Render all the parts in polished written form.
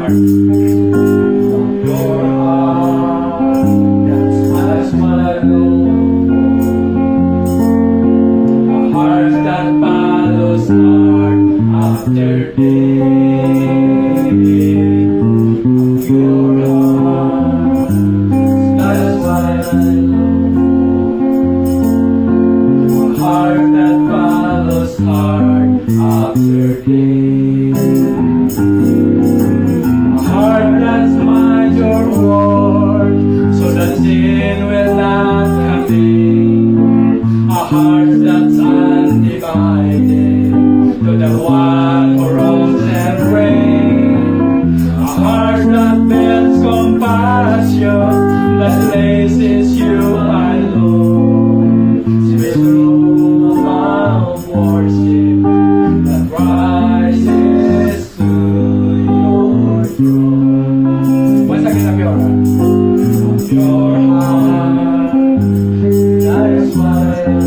heart. Your heart, that's what I know. A heart that follows heart after day. Your heart, that's what I know. A heart that follows heart after day. A heart that's mind your word, so that sin will not come in. A heart that's undivided to the one who rules and reigns. A heart that builds compassion, that places you alone. Space room of worship that rises to your throne. Once again, of your heart, that is what I know.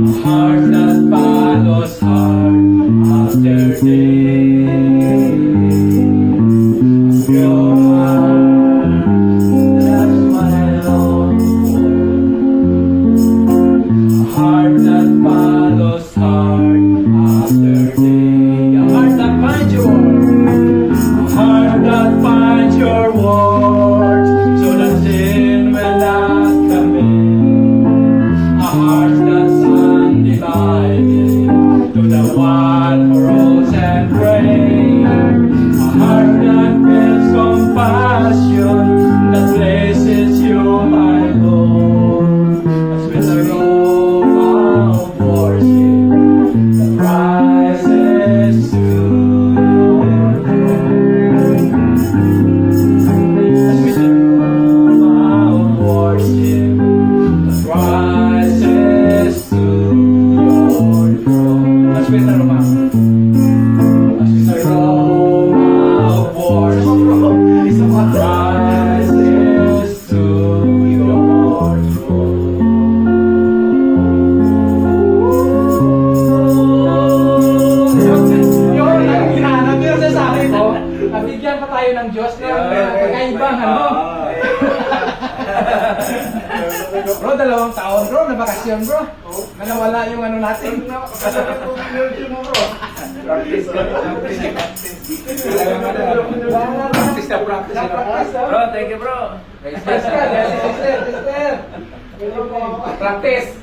A heart that follows heart after day. Your heart, that's what I long for. A heart that follows heart after day. A heart that finds your word. A heart that finds your word, so that sin will not come in. A heart that's undivided to the one who rules and reigns. A heart that builds compassion, that places you, my Lord. As with the aroma of worship that rises to your throne. As with the aroma of worship that rises to your throne. As with the aroma. As with the aroma of worship rises to your throne. Yun, ang hinahanap yun sa akin, oh. Nabigyan pa tayo ng Diyos na kakaibang, ano? Bro, 2 taon, bro, na bakasyon, bro. Na nawala yung ano natin. Practice ka. Practice. Bro, thank you, bro. Practice.